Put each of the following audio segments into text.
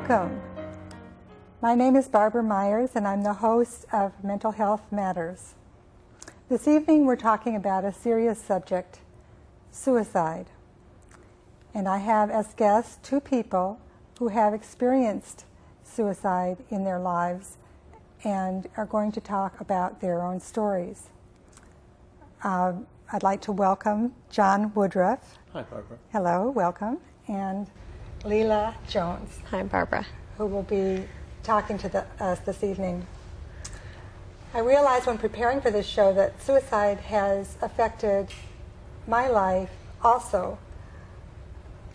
Welcome. My name is Barbara Myers, and I'm the host of Mental Health Matters. This evening we're talking about a serious subject, suicide. And I have as guests two people who have experienced suicide in their lives and are going to talk about their own stories. I'd like to welcome John Woodruff. Hi, Barbara. Hello, welcome. And Leela Jones. Hi, Barbara. Who will be talking to us this evening. I realized when preparing for this show that suicide has affected my life also.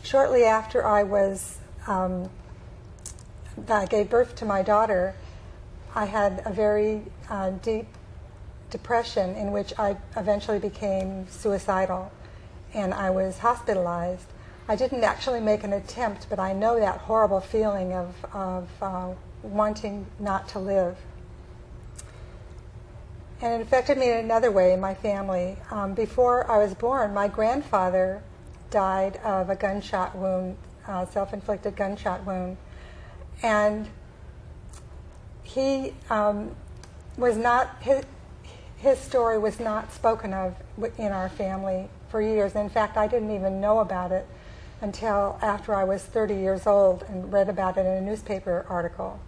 Shortly after I gave birth to my daughter, I had a very deep depression in which I eventually became suicidal, and I was hospitalized. I didn't actually make an attempt, but I know that horrible feeling of wanting not to live. And it affected me in another way in my family. Before I was born, my grandfather died of a gunshot wound, self-inflicted gunshot wound. And he was not, his story was not spoken of in our family for years. In fact, I didn't even know about it until after I was 30 years old and read about it in a newspaper article.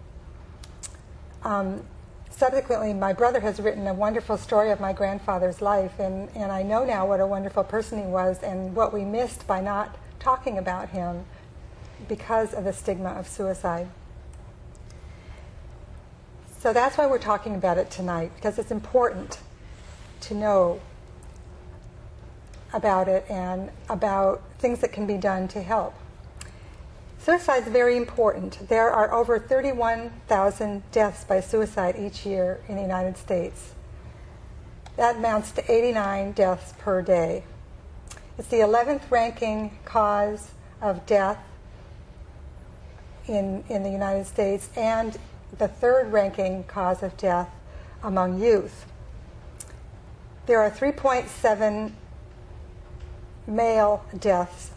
Subsequently, my brother has written a wonderful story of my grandfather's life, and I know now what a wonderful person he was and what we missed by not talking about him because of the stigma of suicide. So that's why we're talking about it tonight, because it's important to know about it and about things that can be done to help. Suicide is very important. There are over 31,000 deaths by suicide each year in the United States. That amounts to 89 deaths per day. It's the 11th ranking cause of death in the United States and the 3rd ranking cause of death among youth. There are 3.7 male deaths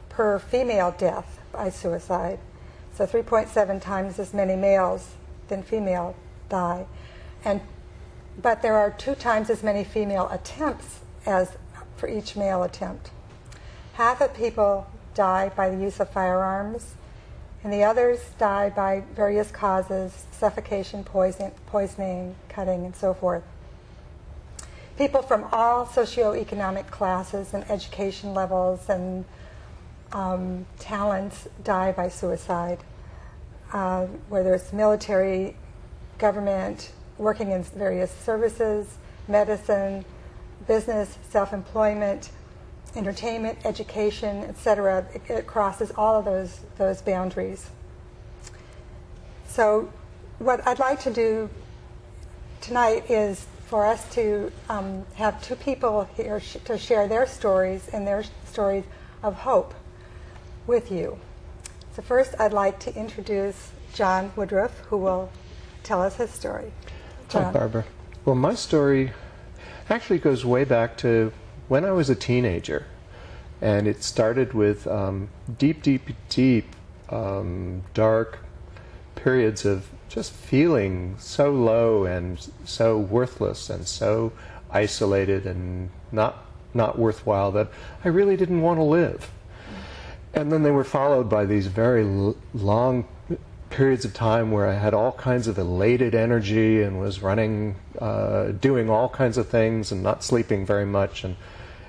per female death by suicide. So 3.7 times as many males than female die. But there are 2 times as many female attempts as for each male attempt. Half of people die by the use of firearms, and the others die by various causes, suffocation, poisoning, cutting, and so forth. People from all socioeconomic classes and education levels and talents die by suicide, whether it's military, government, working in various services, medicine, business, self-employment, entertainment, education, etc. It crosses all of those boundaries. So what I'd like to do tonight is for us to have 2 people here to share their stories and their stories of hope with you. So first I'd like to introduce John Woodruff, who will tell us his story. John. Hi, Barbara. Well, my story actually goes way back to when I was a teenager, and it started with deep, dark periods of just feeling so low and so worthless and so isolated and not worthwhile that I really didn't want to live. And then they were followed by these very long periods of time where I had all kinds of elated energy and was running, doing all kinds of things and not sleeping very much, and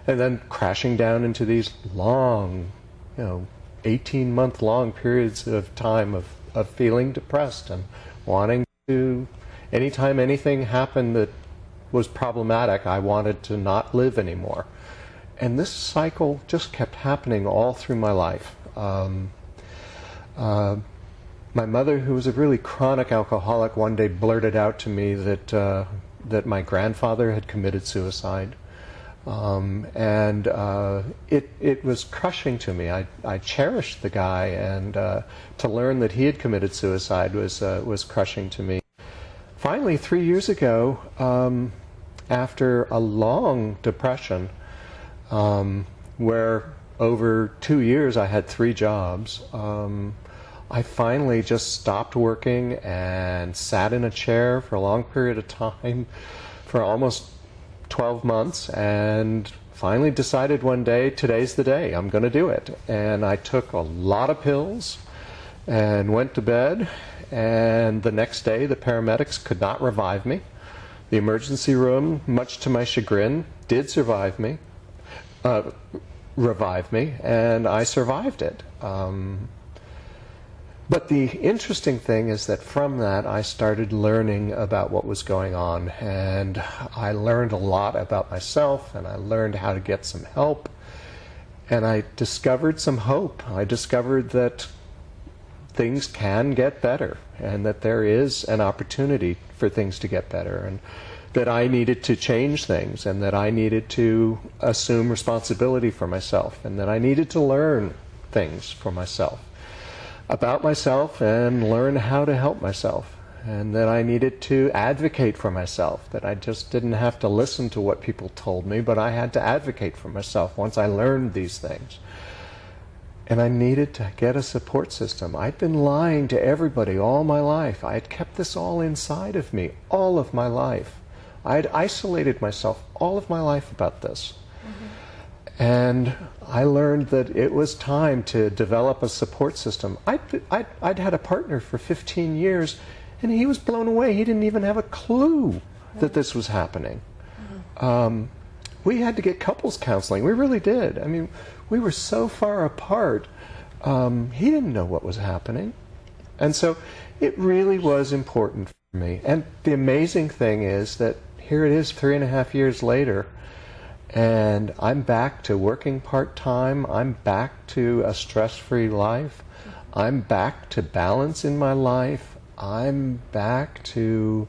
then crashing down into these long, 18-month-long periods of time of feeling depressed and wanting to, anytime anything happened that was problematic, I wanted to not live anymore. And this cycle just kept happening all through my life. My mother, who was a really chronic alcoholic, one day blurted out to me that my grandfather had committed suicide. It was crushing to me. I cherished the guy, and to learn that he had committed suicide was crushing to me. Finally, 3 years ago, after a long depression, where over 2 years I had 3 jobs, I finally just stopped working and sat in a chair for a long period of time for almost 12 months and finally decided one day, today's the day, I'm going to do it. And I took a lot of pills and went to bed, and the next day the paramedics could not revive me. The emergency room, much to my chagrin, did revive me, and I survived it. But the interesting thing is that from that I started learning about what was going on, and I learned a lot about myself, and I learned how to get some help, and I discovered some hope. I discovered that things can get better, and that there is an opportunity for things to get better, and that I needed to change things, and that I needed to assume responsibility for myself, and that I needed to learn things for myself, about myself, and learn how to help myself, and that I needed to advocate for myself, that I just didn't have to listen to what people told me, but I had to advocate for myself once I learned these things. And I needed to get a support system. I'd been lying to everybody all my life. I had kept this all inside of me all of my life. I had isolated myself all of my life about this. Mm-hmm. And I learned that it was time to develop a support system. I'd had a partner for 15 years, and he was blown away. He didn't even have a clue that this was happening. Mm-hmm. We had to get couples counseling. We really did. I mean, we were so far apart. He didn't know what was happening. And so it really was important for me. And the amazing thing is that here it is 3.5 years later, and I'm back to working part-time. I'm back to a stress-free life. I'm back to balance in my life. I'm back to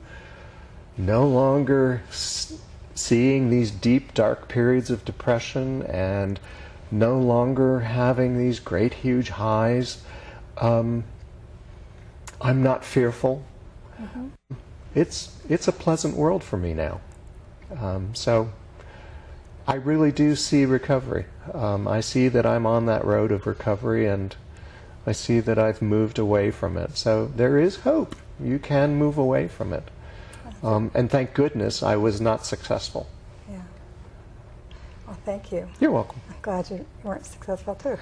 no longer seeing these deep, dark periods of depression, and no longer having these great, huge highs. I'm not fearful. Mm-hmm. It's a pleasant world for me now. So I really do see recovery. I see that I'm on that road of recovery, and I see that I've moved away from it. So there is hope. You can move away from it. And thank goodness I was not successful. Yeah. Well, thank you. You're welcome. I'm glad you weren't successful too.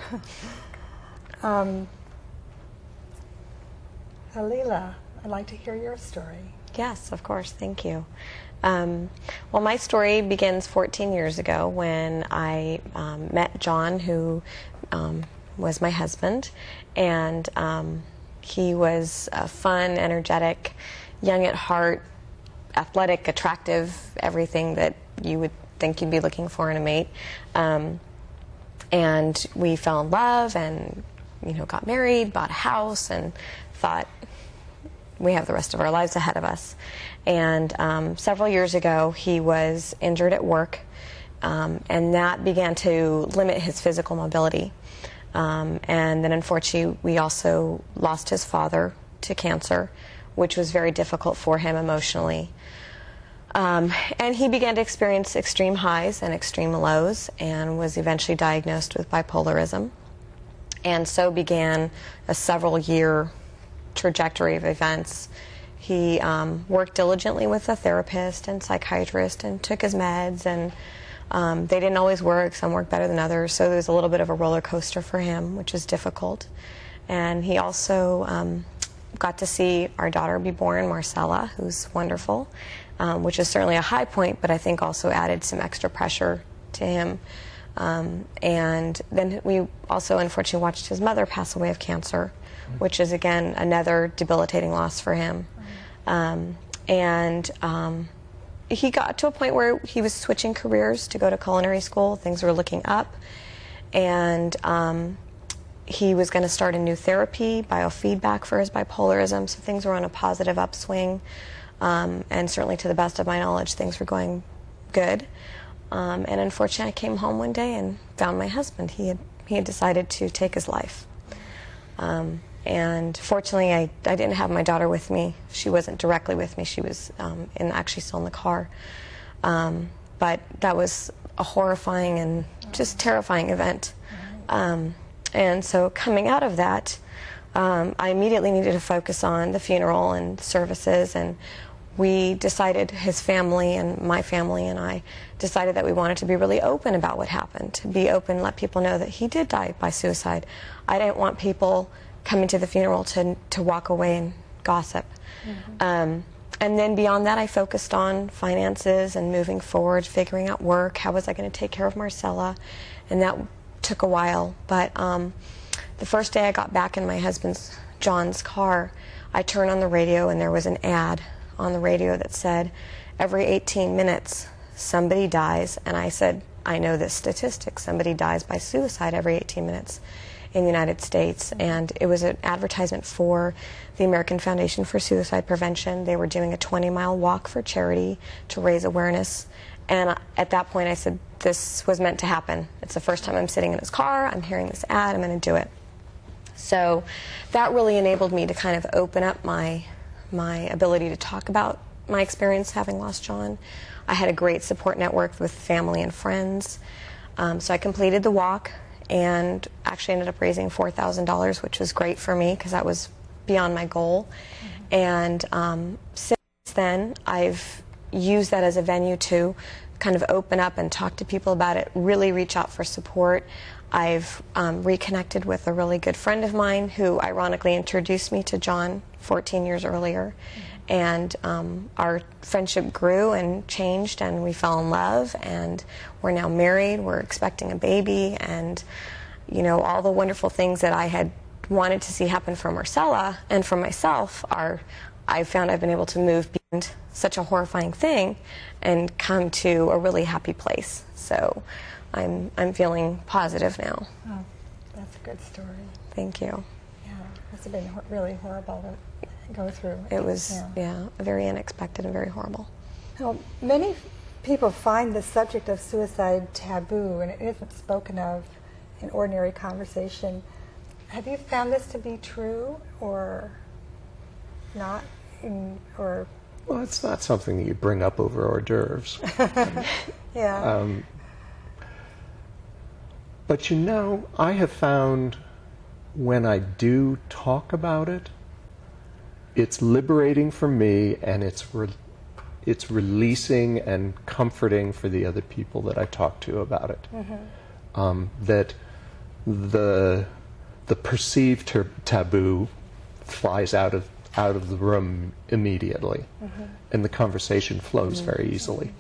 Alila, I'd like to hear your story. Yes, of course. Thank you. Well, my story begins 14 years ago when I met John, who was my husband, and he was a fun, energetic, young at heart, athletic, attractive, everything that you would think you'd be looking for in a mate. And we fell in love, and got married, bought a house, and thought we have the rest of our lives ahead of us. And several years ago, he was injured at work, and that began to limit his physical mobility. And then unfortunately, we also lost his father to cancer, which was very difficult for him emotionally. And he began to experience extreme highs and extreme lows, and was eventually diagnosed with bipolarism. And so began a several-year trajectory of events. He worked diligently with a therapist and psychiatrist and took his meds, and they didn't always work. Some worked better than others, so there was a little bit of a roller coaster for him, which was difficult. And he also got to see our daughter be born, Marcella, who's wonderful, which is certainly a high point, but I think also added some extra pressure to him. And then we also unfortunately watched his mother pass away of cancer, which is again another debilitating loss for him. He got to a point where he was switching careers to go to culinary school. Things were looking up, and he was going to start a new therapy, biofeedback, for his bipolarism, so things were on a positive upswing, and certainly to the best of my knowledge things were going good. And unfortunately I came home one day and found my husband. He had decided to take his life. And fortunately I didn't have my daughter with me. She wasn't directly with me. She was actually still in the car. But that was a horrifying and just terrifying event. And so coming out of that, I immediately needed to focus on the funeral and services, and we decided, his family and my family and I decided that we wanted to be really open about what happened, to be open, let people know that he did die by suicide. I didn't want people coming to the funeral to walk away and gossip. And then beyond that, I focused on finances and moving forward, figuring out work, how was I going to take care of Marcella, and that took a while. But the first day I got back in my husband's, John's, car, I turned on the radio and there was an ad on the radio that said, every 18 minutes somebody dies. And I said, I know this statistic, somebody dies by suicide every 18 minutes in the United States. And it was an advertisement for the American Foundation for Suicide Prevention. They were doing a 20-mile walk for charity to raise awareness. And at that point I said, this was meant to happen. It's the first time I'm sitting in his car, I'm hearing this ad, I'm going to do it. So that really enabled me to kind of open up my ability to talk about my experience having lost John. I had a great support network with family and friends. So I completed the walk and actually ended up raising $4,000, which was great for me because that was beyond my goal. And since then, I've used that as a venue to kind of open up and talk to people about it, really reach out for support. I've reconnected with a really good friend of mine who ironically introduced me to John 14 years earlier. And our friendship grew and changed, and we fell in love, and we're now married, we're expecting a baby, and you know, all the wonderful things that I had wanted to see happen for Marcella and for myself I found I've been able to move beyond such a horrifying thing and come to a really happy place. So I'm feeling positive now. Oh, that's a good story. Thank you. Yeah, must have been really horrible to go through. It was, yeah, very unexpected and very horrible. Well, many people find the subject of suicide taboo, and it isn't spoken of in ordinary conversation. Have you found this to be true or not? Or Well, it's not something that you bring up over hors d'oeuvres. yeah. But you know, I have found when I do talk about it, it's liberating for me, and it's releasing and comforting for the other people that I talk to about it. That the perceived taboo flies out of the room immediately, and the conversation flows very easily.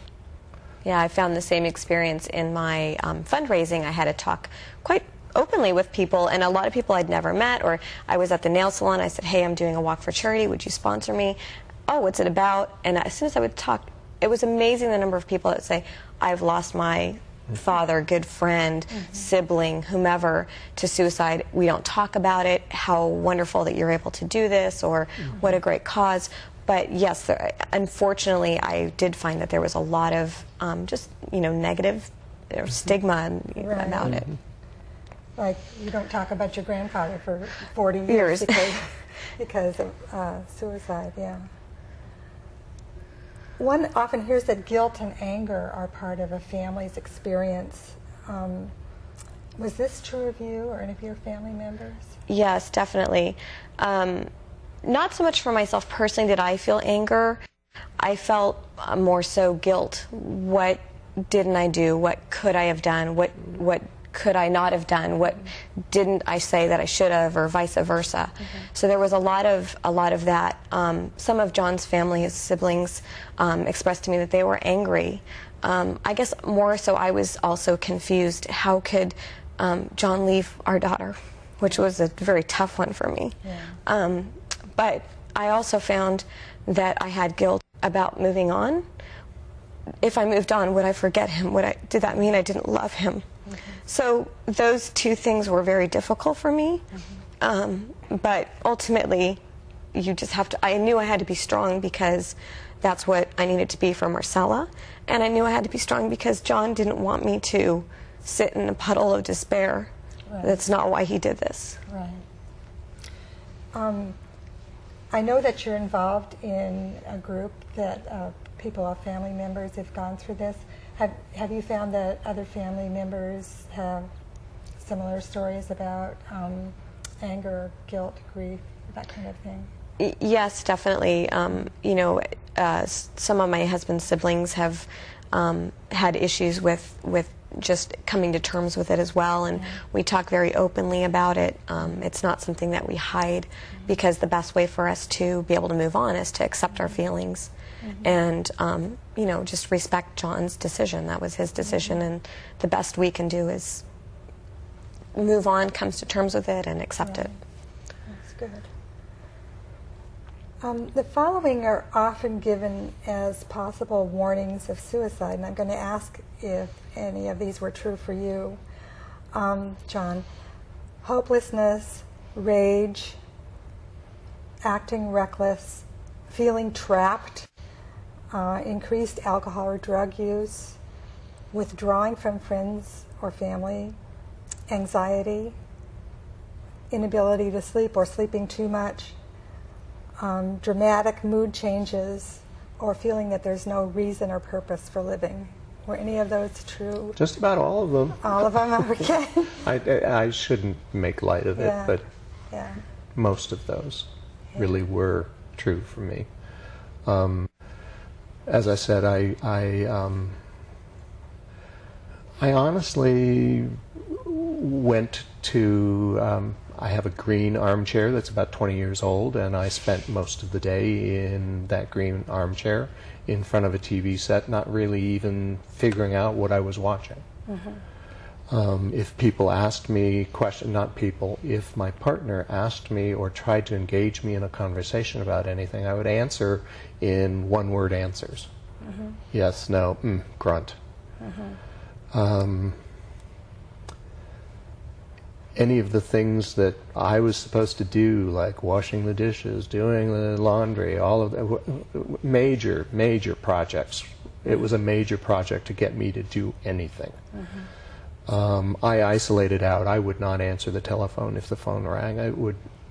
Yeah, I found the same experience in my fundraising. I had to talk quite openly with people, and a lot of people I'd never met. Or I was at the nail salon, I said, hey, I'm doing a walk for charity, would you sponsor me? Oh, what's it about? And as soon as I would talk, it was amazing the number of people that would say, I've lost my father, good friend, sibling, whomever, to suicide. We don't talk about it. How wonderful that you're able to do this, or what a great cause. But yes, unfortunately, I did find that there was a lot of just, you know, negative or stigma about it. Like, you don't talk about your grandfather for 40 years because of suicide, yeah. One often hears that guilt and anger are part of a family's experience. Was this true of you or any of your family members? Yes, definitely. Not so much for myself personally did I feel anger. I felt more so guilt. What didn't I do? What could I have done? What could I not have done? What didn't I say that I should have, or vice versa? So there was a lot of that. Some of John's family, his siblings, expressed to me that they were angry. I guess more so I was also confused. How could John leave our daughter? Which was a very tough one for me. Yeah. But I also found that I had guilt about moving on. If I moved on, would I forget him? Did that mean I didn't love him? So those two things were very difficult for me. But ultimately, you just have to, I knew I had to be strong because that's what I needed to be for Marcella. And I knew I had to be strong because John didn't want me to sit in a puddle of despair. Right. That's not why he did this. Right. I know that you're involved in a group that people, family members, have gone through this. Have you found that other family members have similar stories about anger, guilt, grief, that kind of thing? Yes, definitely. Some of my husband's siblings have had issues with just coming to terms with it as well, and we talk very openly about it. It's not something that we hide, because the best way for us to be able to move on is to accept our feelings and just respect John's decision. That was his decision, and the best we can do is move on, comes to terms with it, and accept it. That's good. The following are often given as possible warnings of suicide, and I'm going to ask if any of these were true for you, John. Hopelessness, rage, acting reckless, feeling trapped, increased alcohol or drug use, withdrawing from friends or family, anxiety, inability to sleep or sleeping too much, dramatic mood changes, or feeling that there's no reason or purpose for living. Were any of those true? Just about all of them. All of them? Okay. I shouldn't make light of it, but most of those really were true for me. As I said, I honestly went to, I have a green armchair that's about 20 years old, and I spent most of the day in that green armchair in front of a TV set, not really even figuring out what I was watching. If people asked me if my partner asked me or tried to engage me in a conversation about anything, I would answer in one-word answers. Yes, no, grunt. Any of the things that I was supposed to do, like washing the dishes, doing the laundry, all of that, major projects. It was a major project to get me to do anything. I isolated out. I would not answer the telephone if the phone rang.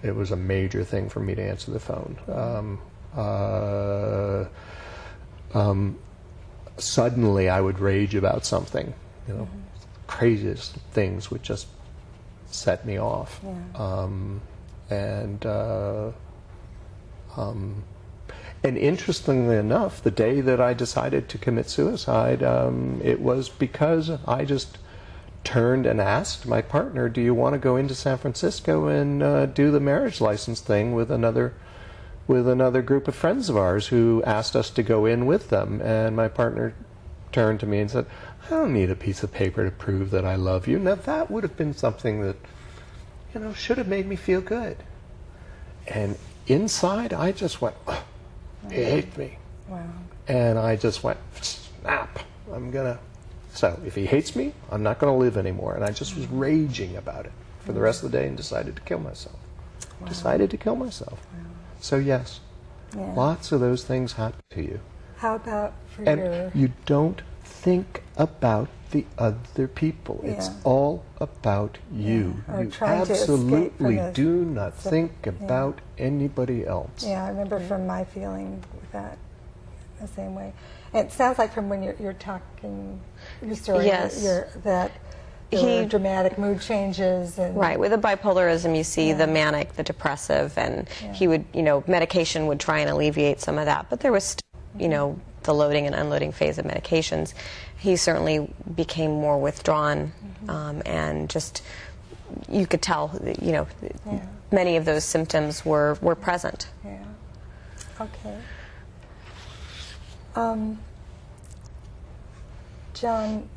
It was a major thing for me to answer the phone. Suddenly I would rage about something. Craziest things would just set me off. And interestingly enough, the day that I decided to commit suicide, it was because I just turned and asked my partner, do you want to go into San Francisco and do the marriage license thing with another group of friends of ours who asked us to go in with them? And my partner turned to me and said, I don't need a piece of paper to prove that I love you. Now that would have been something that, should have made me feel good. And inside I just went, oh, he hates me. Wow. And I just went, snap, so if he hates me, I'm not going to live anymore. And I just was raging about it for the rest of the day and decided to kill myself. Decided to kill myself. So yes, lots of those things happen to you. How about for And you don't think about the other people. It's all about you. You absolutely do not think about anybody else. Yeah, I remember from my feeling with that the same way. And it sounds like from when you're talking your story, that there were dramatic mood changes. And right, with the bipolarism you see the manic, the depressive, and he would, medication would try and alleviate some of that, but there was still, the loading and unloading phase of medications. He certainly became more withdrawn, and just, you could tell, many of those symptoms were present. Yeah. Okay. John,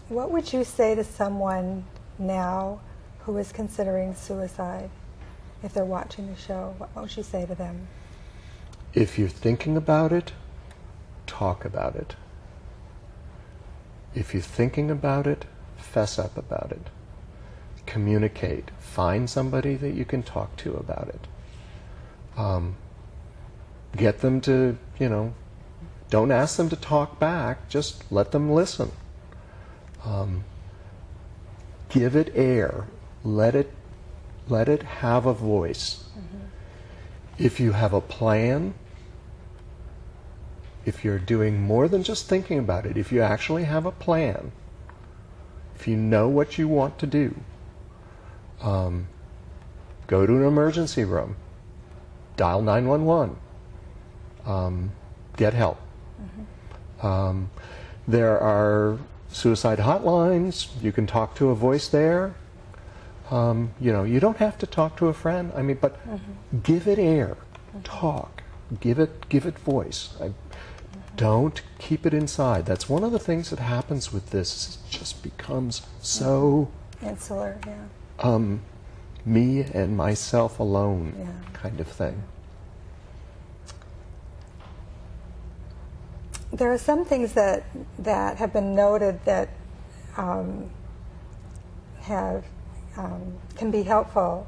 what would you say to someone now who is considering suicide, if they're watching the show? What would you say to them? If you're thinking about it, talk about it. If you're thinking about it, fess up about it. Communicate. Find somebody that you can talk to about it. Get them to, don't ask them to talk back, just let them listen. Give it air. Let it have a voice. If you have a plan, if you're doing more than just thinking about it, if you actually have a plan, if you know what you want to do, Go to an emergency room. Dial 911. Get help. There are suicide hotlines. You can talk to a voice there. You don't have to talk to a friend. I mean, but give it air. Talk. Give it voice. Don't keep it inside. That's one of the things that happens with this. It just becomes so insular. Yeah. Me and myself alone kind of thing. There are some things that have been noted that can be helpful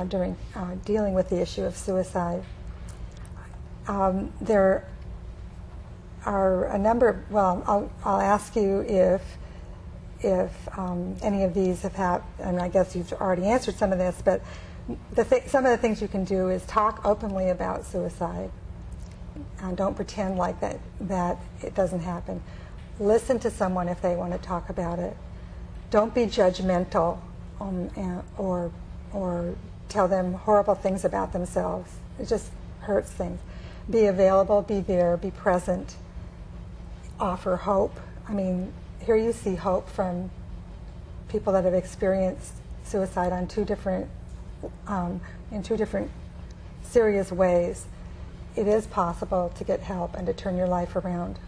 during dealing with the issue of suicide. There are a number of, well, I'll ask you if any of these have had, and I guess you've already answered some of this, but some of the things you can do is talk openly about suicide. Don't pretend like that it doesn't happen. Listen to someone if they want to talk about it. Don't be judgmental or tell them horrible things about themselves. It just hurts things. Be available, be there, be present. Offer hope. I mean, here you see hope from people that have experienced suicide on in two different serious ways. It is possible to get help and to turn your life around.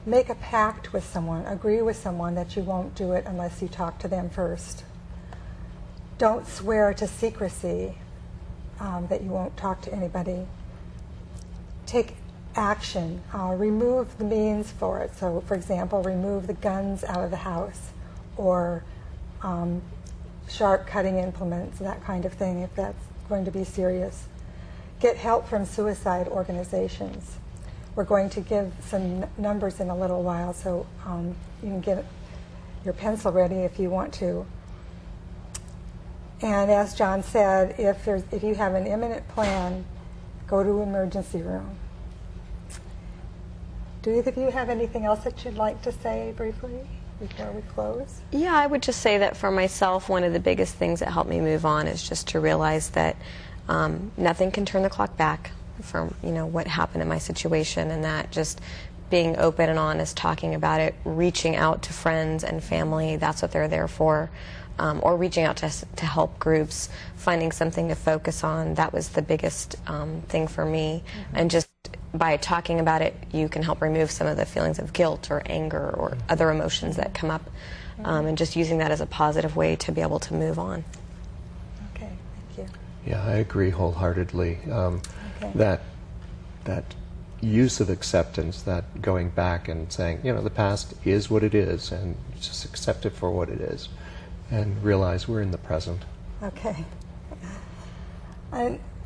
Make a pact with someone, agree with someone that you won't do it unless you talk to them first. Don't swear to secrecy that you won't talk to anybody. Take action. Remove the means for it. So, for example, remove the guns out of the house or sharp cutting implements, that kind of thing, if that's going to be serious. Get help from suicide organizations. We're going to give some numbers in a little while, so you can get your pencil ready if you want to. And as John said, if you have an imminent plan, go to an emergency room. Do either of you have anything else that you'd like to say briefly before we close? Yeah, I would just say that for myself, one of the biggest things that helped me move on is just to realize that nothing can turn the clock back from what happened in my situation, and that just being open and honest, talking about it, reaching out to friends and family, that's what they're there for, or reaching out to help groups, finding something to focus on. That was the biggest thing for me. And just by talking about it, you can help remove some of the feelings of guilt or anger or other emotions that come up, and just using that as a positive way to be able to move on. Okay, thank you. Yeah, I agree wholeheartedly. That use of acceptance, that going back and saying, the past is what it is, and just accept it for what it is, and realize we're in the present. Okay.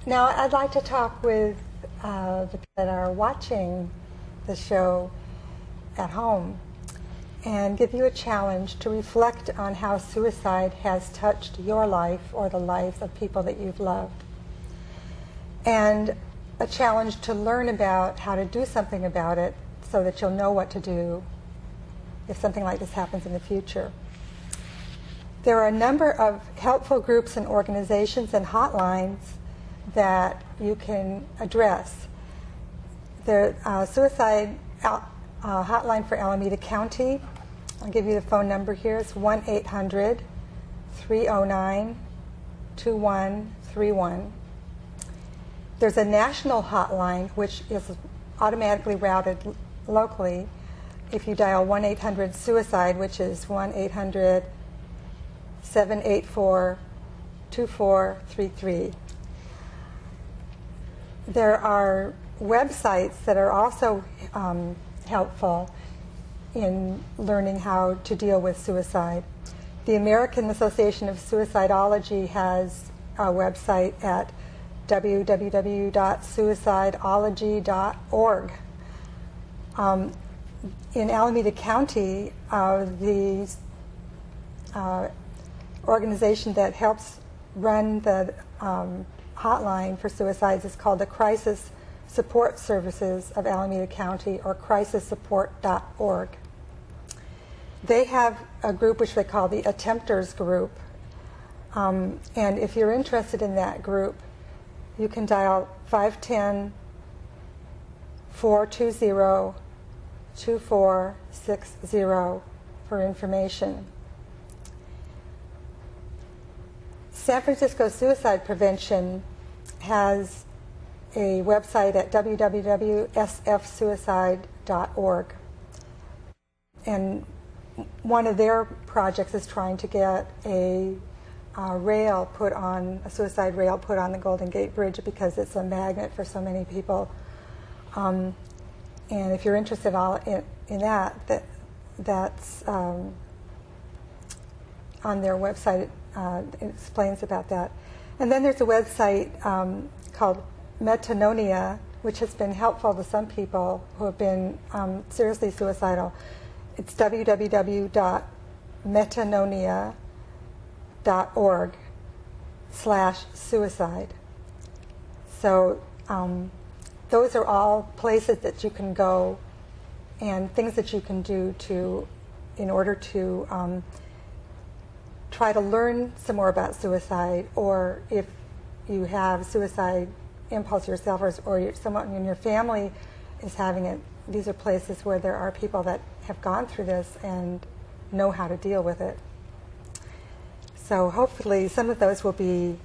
Now I'd like to talk with the people that are watching the show at home and give you a challenge to reflect on how suicide has touched your life or the lives of people that you've loved. And a challenge to learn about how to do something about it so that you'll know what to do if something like this happens in the future. There are a number of helpful groups and organizations and hotlines that you can address. The suicide hotline for Alameda County, I'll give you the phone number here. It's 1-800-309-2131. There's a national hotline which is automatically routed locally if you dial 1-800-SUICIDE, which is 1-800-784-2433. There are websites that are also helpful in learning how to deal with suicide. The American Association of Suicidology has a website at www.suicidology.org. In Alameda County, the organization that helps run the hotline for suicides is called the Crisis Support Services of Alameda County, or crisissupport.org. They have a group which they call the Attempters Group, And if you're interested in that group, you can dial 510-420-2460 for information. San Francisco Suicide Prevention has a website at www.sfsuicide.org. And one of their projects is trying to get a suicide rail put on the Golden Gate Bridge because it's a magnet for so many people. And if you're interested in that's on their website. It explains about that. And then there's a website called Metanonia, which has been helpful to some people who have been seriously suicidal. It's www.metanonia.org/suicide. So those are all places that you can go and things that you can do in order to try to learn some more about suicide, or if you have suicide impulse yourself, or someone in your family is having it, these are places where there are people that have gone through this and know how to deal with it. So hopefully some of those will be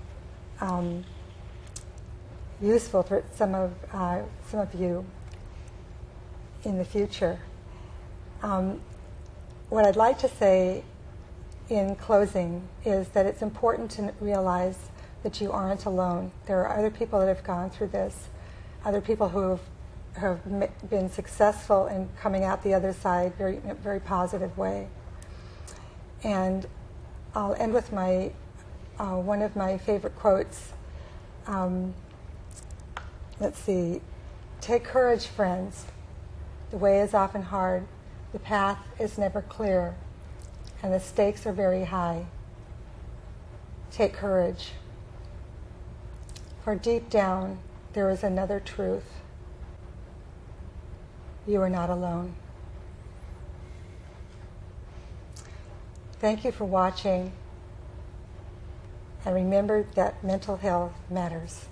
useful for some of you in the future. What I'd like to say in closing is that it's important to realize that you aren't alone. There are other people that have gone through this, other people who have been successful in coming out the other side in a very positive way. And I'll end with one of my favorite quotes. Let's see. Take courage, friends. The way is often hard. The path is never clear. And the stakes are very high. Take courage. For deep down, there is another truth. You are not alone. Thank you for watching. And remember that mental health matters.